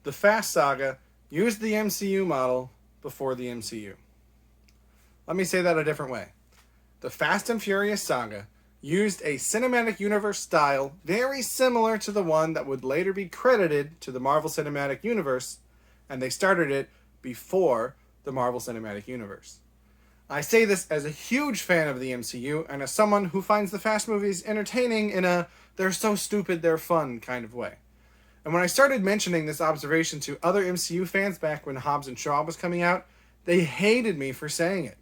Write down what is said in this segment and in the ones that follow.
the Fast Saga used the MCU model before the MCU. Let me say that a different way. The Fast and Furious saga used a cinematic universe style very similar to the one that would later be credited to the Marvel Cinematic Universe, and they started it before the Marvel Cinematic Universe. I say this as a huge fan of the MCU and as someone who finds the Fast movies entertaining in a they're so stupid they're fun kind of way. And when I started mentioning this observation to other MCU fans back when Hobbs and Shaw was coming out, they hated me for saying it.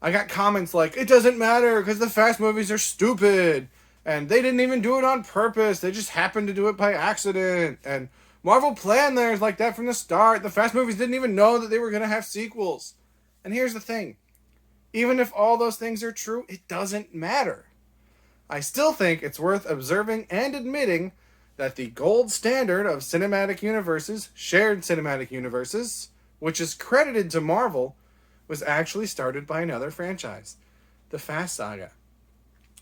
I got comments like, it doesn't matter because the Fast movies are stupid, and they didn't even do it on purpose, they just happened to do it by accident, and Marvel planned theirs like that from the start, the Fast movies didn't even know that they were going to have sequels. And here's the thing, even if all those things are true, it doesn't matter. I still think it's worth observing and admitting that the gold standard of cinematic universes, shared cinematic universes, which is credited to Marvel, was actually started by another franchise, the Fast Saga.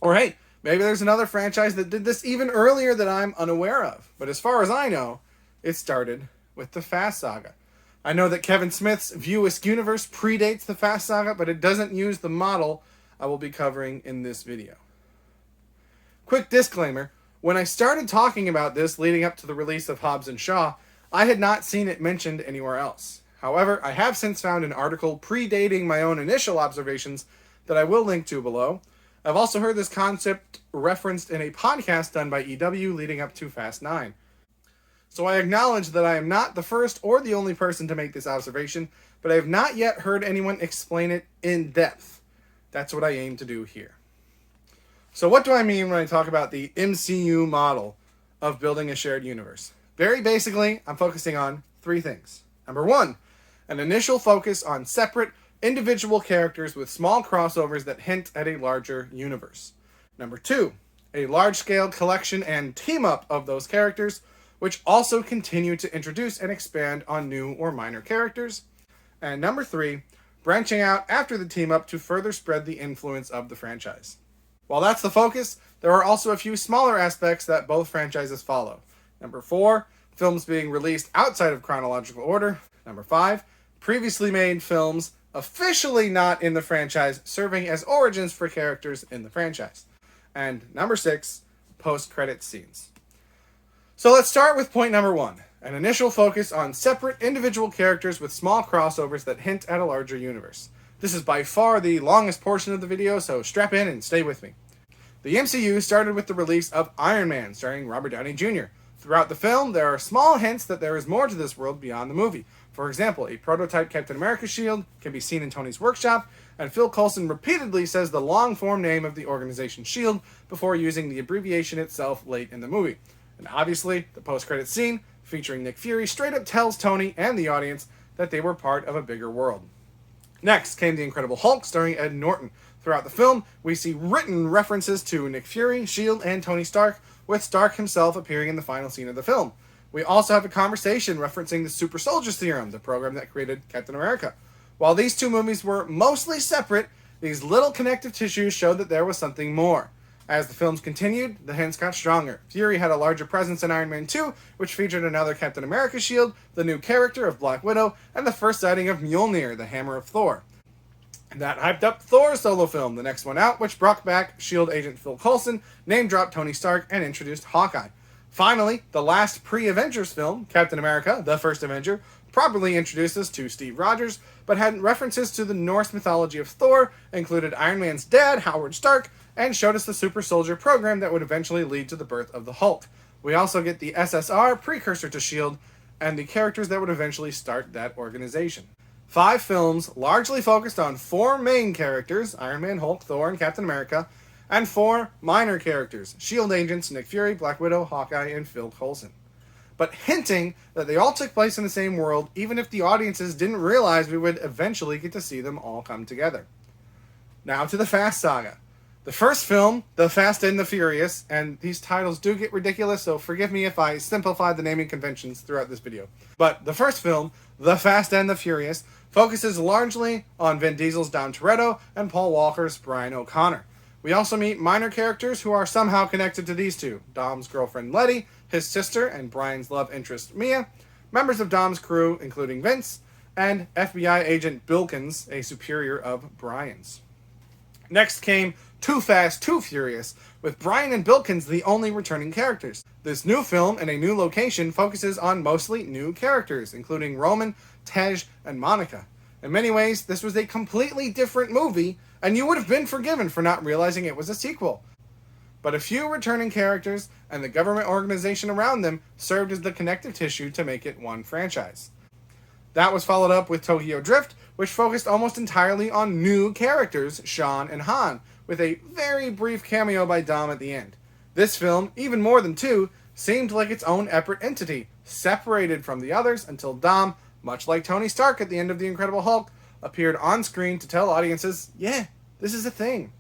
Or hey, maybe there's another franchise that did this even earlier that I'm unaware of. But as far as I know, it started with the Fast Saga. I know that Kevin Smith's View-esque universe predates the Fast Saga, but it doesn't use the model I will be covering in this video. Quick disclaimer, when I started talking about this leading up to the release of Hobbs and Shaw, I had not seen it mentioned anywhere else. However, I have since found an article predating my own initial observations that I will link to below. I've also heard this concept referenced in a podcast done by EW leading up to Fast 9. So I acknowledge that I am not the first or the only person to make this observation, but I have not yet heard anyone explain it in depth. That's what I aim to do here. So what do I mean when I talk about the MCU model of building a shared universe? Very basically, I'm focusing on three things. Number one, an initial focus on separate, individual characters with small crossovers that hint at a larger universe. Number two, a large-scale collection and team-up of those characters, which also continue to introduce and expand on new or minor characters. And number three, branching out after the team-up to further spread the influence of the franchise. While that's the focus, there are also a few smaller aspects that both franchises follow. Number four, films being released outside of chronological order. Number five, previously made films officially not in the franchise serving as origins for characters in the franchise. And number six, post-credits scenes. So let's start with point number one, an initial focus on separate individual characters with small crossovers that hint at a larger universe. This is by far the longest portion of the video, so strap in and stay with me. The MCU started with the release of Iron Man, starring Robert Downey Jr. Throughout the film, there are small hints that there is more to this world beyond the movie. For example, a prototype Captain America shield can be seen in Tony's workshop, and Phil Coulson repeatedly says the long-form name of the organization SHIELD before using the abbreviation itself late in the movie. And obviously, the post-credits scene, featuring Nick Fury, straight up tells Tony and the audience that they were part of a bigger world. Next came The Incredible Hulk, starring Ed Norton. Throughout the film, we see written references to Nick Fury, S.H.I.E.L.D., and Tony Stark, with Stark himself appearing in the final scene of the film. We also have a conversation referencing the Super Soldier Serum, the program that created Captain America. While these two movies were mostly separate, these little connective tissues showed that there was something more. As the films continued, the hints got stronger. Fury had a larger presence in Iron Man 2, which featured another Captain America shield, the new character of Black Widow, and the first sighting of Mjolnir, the hammer of Thor. That hyped up Thor's solo film, the next one out, which brought back S.H.I.E.L.D. agent Phil Coulson, name-dropped Tony Stark, and introduced Hawkeye. Finally, the last pre-Avengers film, Captain America, the First Avenger, properly introduced us to Steve Rogers, but had references to the Norse mythology of Thor, included Iron Man's dad, Howard Stark, and showed us the super soldier program that would eventually lead to the birth of the Hulk. We also get the SSR, precursor to S.H.I.E.L.D., and the characters that would eventually start that organization. 5 films largely focused on 4 main characters, Iron Man, Hulk, Thor, and Captain America, and 4 minor characters, S.H.I.E.L.D. agents Nick Fury, Black Widow, Hawkeye, and Phil Coulson. But hinting that they all took place in the same world, even if the audiences didn't realize we would eventually get to see them all come together. Now to the Fast Saga. The first film, The Fast and the Furious, and these titles do get ridiculous, so forgive me if I simplify the naming conventions throughout this video. But the first film, The Fast and the Furious, focuses largely on Vin Diesel's Dom Toretto and Paul Walker's Brian O'Connor. We also meet minor characters who are somehow connected to these two. Dom's girlfriend Letty, his sister, and Brian's love interest Mia, members of Dom's crew, including Vince, and FBI agent Bilkins, a superior of Brian's. Next came Too Fast, Too Furious, with Brian and Bilkins the only returning characters. This new film in a new location focuses on mostly new characters, including Roman, Tej, and Monica. In many ways, this was a completely different movie, and you would have been forgiven for not realizing it was a sequel. But a few returning characters and the government organization around them served as the connective tissue to make it one franchise. That was followed up with Tokyo Drift, which focused almost entirely on new characters, Sean and Han, with a very brief cameo by Dom at the end. This film, even more than two, seemed like its own separate entity, separated from the others until Dom, much like Tony Stark at the end of The Incredible Hulk, appeared on screen to tell audiences, yeah, this is a thing.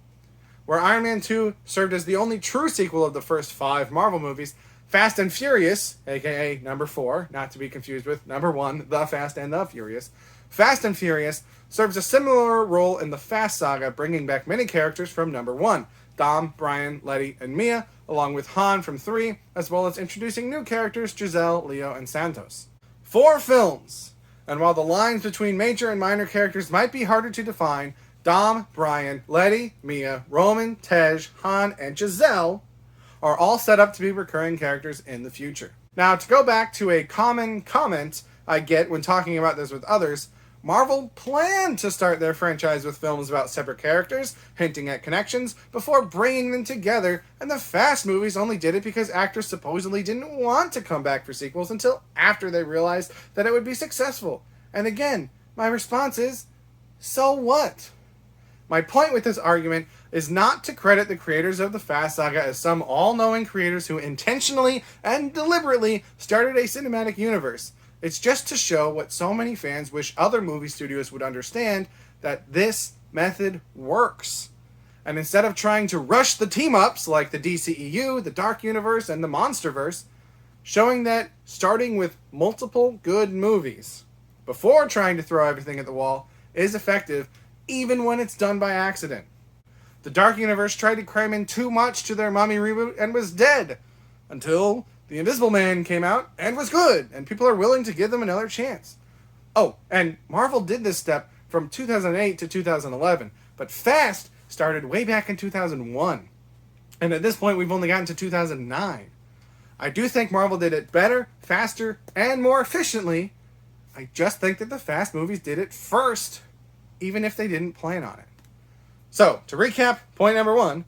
Where Iron Man 2 served as the only true sequel of the first 5 Marvel movies, Fast and Furious, aka number 4, not to be confused with number 1, The Fast and the Furious, Fast and Furious serves a similar role in the Fast Saga, bringing back many characters from number 1, Dom, Brian, Letty, and Mia, along with Han from 3, as well as introducing new characters Giselle, Leo, and Santos. 4 films, and while the lines between major and minor characters might be harder to define, Dom, Brian, Letty, Mia, Roman, Tej, Han, and Giselle are all set up to be recurring characters in the future. Now, to go back to a common comment I get when talking about this with others, Marvel planned to start their franchise with films about separate characters, hinting at connections, before bringing them together, and the Fast movies only did it because actors supposedly didn't want to come back for sequels until after they realized that it would be successful. And again, my response is, so what? My point with this argument is not to credit the creators of the Fast Saga as some all-knowing creators who intentionally and deliberately started a cinematic universe. It's just to show what so many fans wish other movie studios would understand, that this method works. And instead of trying to rush the team-ups like the DCEU, the Dark Universe, and the Monsterverse, showing that starting with multiple good movies before trying to throw everything at the wall is effective, even when it's done by accident. The Dark Universe tried to cram in too much to their Mummy reboot and was dead, until The Invisible Man came out and was good, and people are willing to give them another chance. Oh, and Marvel did this step from 2008 to 2011, but Fast started way back in 2001. And at this point, we've only gotten to 2009. I do think Marvel did it better, faster, and more efficiently. I just think that the Fast movies did it first, even if they didn't plan on it. So, to recap, point number 1,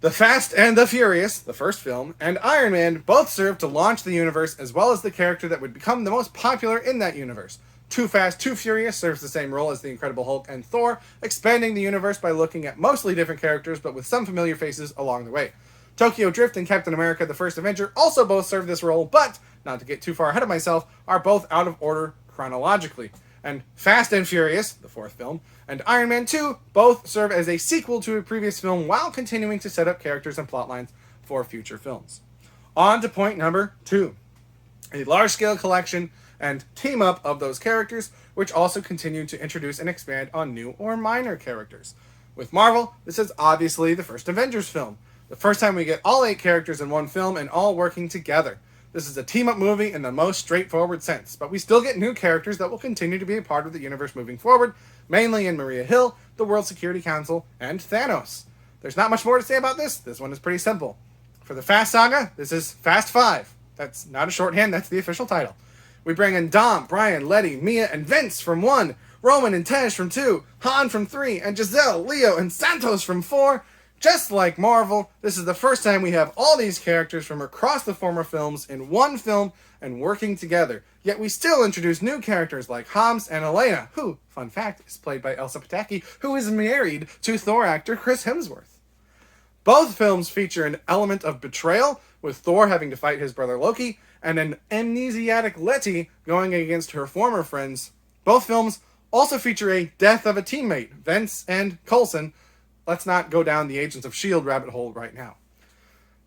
The Fast and the Furious, the first film, and Iron Man both served to launch the universe as well as the character that would become the most popular in that universe. Too Fast, Too Furious serves the same role as The Incredible Hulk and Thor, expanding the universe by looking at mostly different characters but with some familiar faces along the way. Tokyo Drift and Captain America the First Avenger also both serve this role, but, not to get too far ahead of myself, are both out of order chronologically. And Fast and Furious, the fourth film, and Iron Man 2 both serve as a sequel to a previous film while continuing to set up characters and plotlines for future films. On to point number 2. A large-scale collection and team-up of those characters, which also continue to introduce and expand on new or minor characters. With Marvel, this is obviously the first Avengers film. The first time we get all 8 characters in one film and all working together. This is a team-up movie in the most straightforward sense, but we still get new characters that will continue to be a part of the universe moving forward, mainly in Maria Hill, the World Security Council, and Thanos. There's not much more to say about this. This one is pretty simple. For the Fast Saga, this is Fast 5. That's not a shorthand, that's the official title. We bring in Dom, Brian, Letty, Mia, and Vince from 1, Roman and Tej from 2, Han from 3, and Giselle, Leo, and Santos from 4. Just like Marvel, this is the first time we have all these characters from across the former films in one film and working together. Yet we still introduce new characters like Hams and Elena, who, fun fact, is played by Elsa Pataki, who is married to Thor actor Chris Hemsworth. Both films feature an element of betrayal, with Thor having to fight his brother Loki, and an amnesiac Letty going against her former friends. Both films also feature a death of a teammate, Vince and Coulson. Let's not go down the Agents of S.H.I.E.L.D. rabbit hole right now.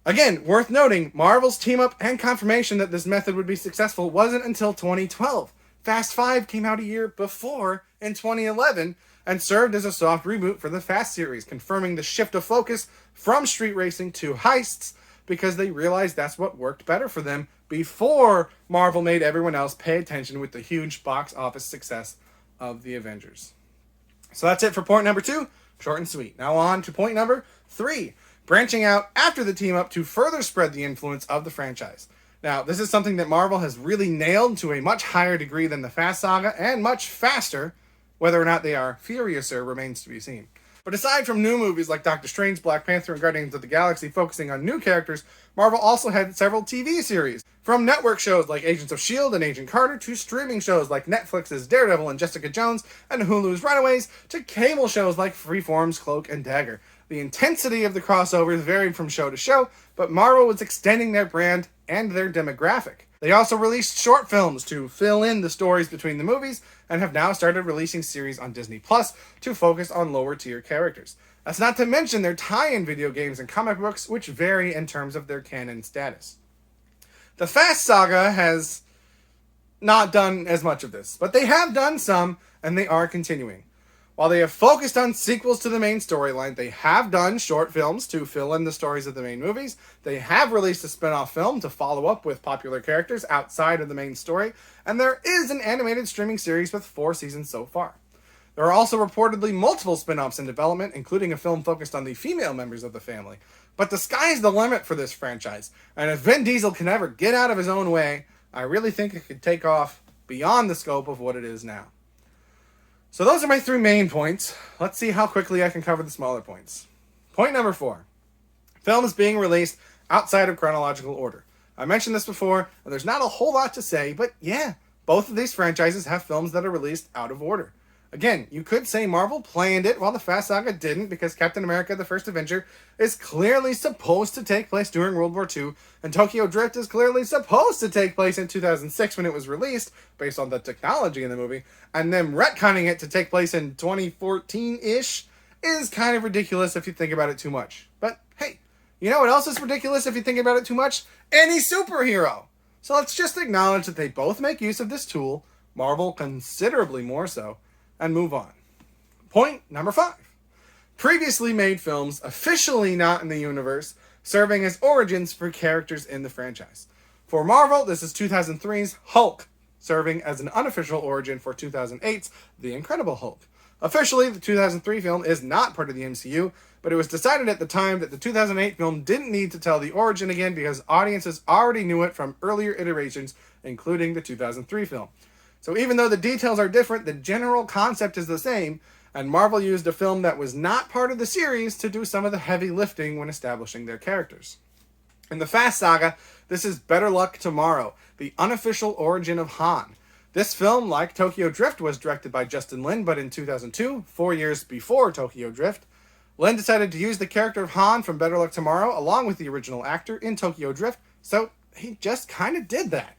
Again, worth noting, Marvel's team-up and confirmation that this method would be successful wasn't until 2012. Fast 5 came out a year before, in 2011, and served as a soft reboot for the Fast series, confirming the shift of focus from street racing to heists, because they realized that's what worked better for them before Marvel made everyone else pay attention with the huge box office success of the Avengers. So that's it for point number 2, short and sweet. Now on to point number 3, branching out after the team up to further spread the influence of the franchise. Now, this is something that Marvel has really nailed to a much higher degree than the Fast Saga, and much faster. Whether or not they are furiouser remains to be seen. But aside from new movies like Doctor Strange, Black Panther, and Guardians of the Galaxy focusing on new characters, Marvel also had several TV series. From network shows like Agents of S.H.I.E.L.D. and Agent Carter, to streaming shows like Netflix's Daredevil and Jessica Jones, and Hulu's Runaways, to cable shows like Freeform's Cloak and Dagger. The intensity of the crossovers varied from show to show, but Marvel was extending their brand and their demographic. They also released short films to fill in the stories between the movies, and have now started releasing series on Disney Plus to focus on lower tier characters. That's not to mention their tie-in video games and comic books, which vary in terms of their canon status. The Fast Saga has not done as much of this, but they have done some, and they are continuing. While they have focused on sequels to the main storyline, they have done short films to fill in the stories of the main movies. They have released a spin-off film to follow up with popular characters outside of the main story, and there is an animated streaming series with 4 seasons so far. There are also reportedly multiple spin-offs in development, including a film focused on the female members of the family. But the sky's the limit for this franchise, and if Vin Diesel can ever get out of his own way, I really think it could take off beyond the scope of what it is now. So those are my 3 main points. Let's see how quickly I can cover the smaller points. Point number 4. Films being released outside of chronological order. I mentioned this before, and there's not a whole lot to say, but yeah, both of these franchises have films that are released out of order. Again, you could say Marvel planned it while the Fast Saga didn't, because Captain America: The First Avenger is clearly supposed to take place during World War II, and Tokyo Drift is clearly supposed to take place in 2006 when it was released, based on the technology in the movie, and then retconning it to take place in 2014-ish is kind of ridiculous if you think about it too much. But hey, you know what else is ridiculous if you think about it too much? Any superhero! So let's just acknowledge that they both make use of this tool, Marvel considerably more so, and move on. Point number 5. Previously made films officially not in the universe, serving as origins for characters in the franchise. For Marvel, this is 2003's Hulk, serving as an unofficial origin for 2008's The Incredible Hulk. Officially, the 2003 film is not part of the MCU, but it was decided at the time that the 2008 film didn't need to tell the origin again because audiences already knew it from earlier iterations, including the 2003 film. So even though the details are different, the general concept is the same, and Marvel used a film that was not part of the series to do some of the heavy lifting when establishing their characters. In the Fast Saga, this is Better Luck Tomorrow, the unofficial origin of Han. This film, like Tokyo Drift, was directed by Justin Lin, but in 2002, 4 years before Tokyo Drift, Lin decided to use the character of Han from Better Luck Tomorrow along with the original actor in Tokyo Drift, so he just kind of did that.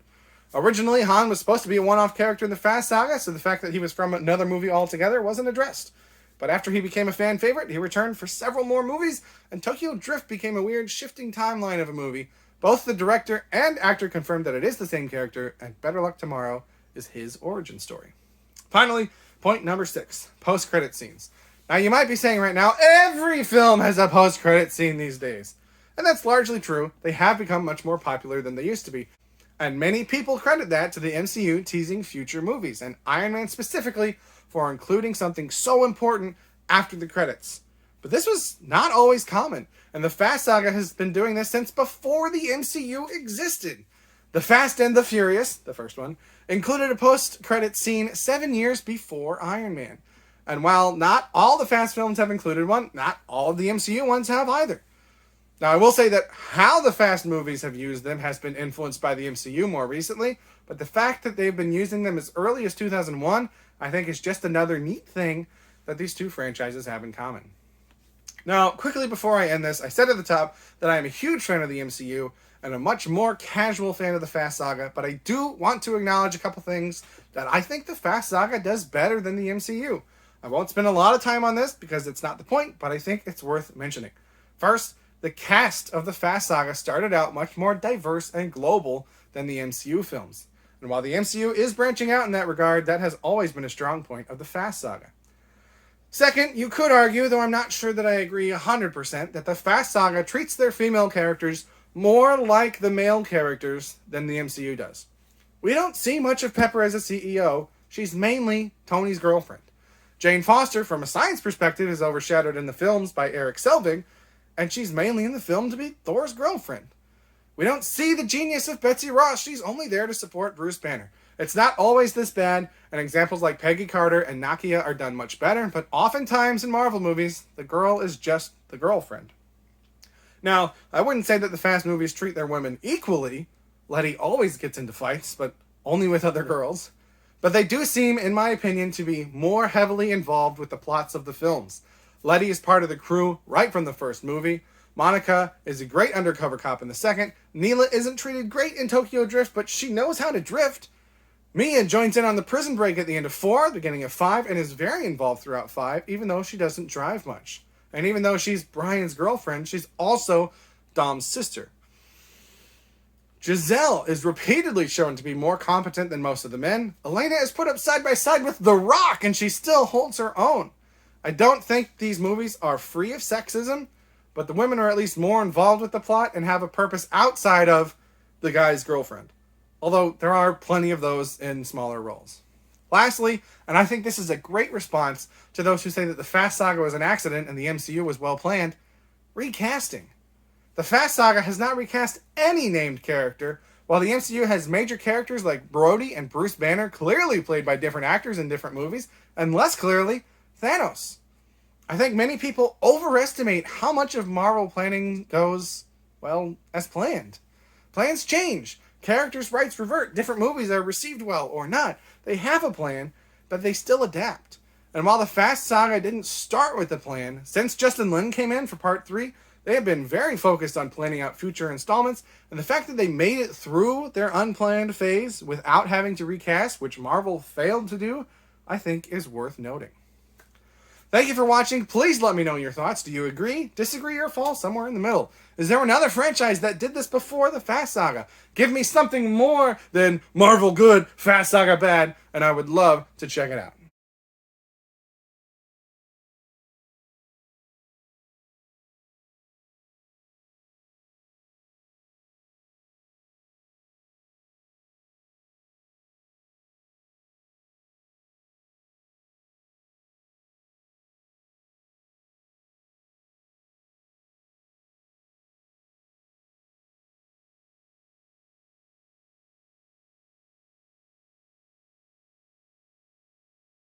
Originally, Han was supposed to be a one-off character in the Fast Saga, so the fact that he was from another movie altogether wasn't addressed. But after he became a fan favorite, he returned for several more movies, and Tokyo Drift became a weird shifting timeline of a movie. Both the director and actor confirmed that it is the same character, and Better Luck Tomorrow is his origin story. Finally, point number 6, post-credit scenes. Now, you might be saying right now, every film has a post-credit scene these days. And that's largely true. They have become much more popular than they used to be. And many people credit that to the MCU teasing future movies, and Iron Man specifically, for including something so important after the credits. But this was not always common, and the Fast Saga has been doing this since before the MCU existed. The Fast and the Furious, the first one, included a post-credit scene 7 years before Iron Man. And while not all the Fast films have included one, not all of the MCU ones have either. Now, I will say that how the Fast movies have used them has been influenced by the MCU more recently, but the fact that they've been using them as early as 2001, I think is just another neat thing that these two franchises have in common. Now, quickly before I end this, I said at the top that I am a huge fan of the MCU and a much more casual fan of the Fast Saga, but I do want to acknowledge a couple things that I think the Fast Saga does better than the MCU. I won't spend a lot of time on this because it's not the point, but I think it's worth mentioning. First, the cast of the Fast Saga started out much more diverse and global than the MCU films. And while the MCU is branching out in that regard, that has always been a strong point of the Fast Saga. Second, you could argue, though I'm not sure that I agree 100%, that the Fast Saga treats their female characters more like the male characters than the MCU does. We don't see much of Pepper as a CEO. She's mainly Tony's girlfriend. Jane Foster, from a science perspective, is overshadowed in the films by Eric Selvig, and she's mainly in the film to be Thor's girlfriend. We don't see the genius of Betsy Ross. She's only there to support Bruce Banner. It's not always this bad, and examples like Peggy Carter and Nakia are done much better, but oftentimes in Marvel movies, the girl is just the girlfriend. Now, I wouldn't say that the Fast movies treat their women equally. Letty always gets into fights, but only with other girls. But they do seem, in my opinion, to be more heavily involved with the plots of the films. Letty is part of the crew right from the first movie. Monica is a great undercover cop in the second. Neela isn't treated great in Tokyo Drift, but she knows how to drift. Mia joins in on the prison break at the end of 4, beginning of 5, and is very involved throughout 5, even though she doesn't drive much. And even though she's Brian's girlfriend, she's also Dom's sister. Giselle is repeatedly shown to be more competent than most of the men. Elena is put up side by side with The Rock, and she still holds her own. I don't think these movies are free of sexism, but the women are at least more involved with the plot and have a purpose outside of the guy's girlfriend. Although there are plenty of those in smaller roles. Lastly, and I think this is a great response to those who say that the Fast Saga was an accident and the MCU was well planned, recasting. The Fast Saga has not recast any named character, while the MCU has major characters like Brody and Bruce Banner clearly played by different actors in different movies, and less clearly, Thanos. I think many people overestimate how much of Marvel planning goes, well, as planned. Plans change. Characters' rights revert. Different movies are received well or not. They have a plan, but they still adapt. And while the Fast Saga didn't start with a plan, since Justin Lin came in for Part 3, they have been very focused on planning out future installments, and the fact that they made it through their unplanned phase without having to recast, which Marvel failed to do, I think is worth noting. Thank you for watching. Please let me know your thoughts. Do you agree, disagree, or fall somewhere in the middle? Is there another franchise that did this before the Fast Saga? Give me something more than Marvel good, Fast Saga bad, and I would love to check it out.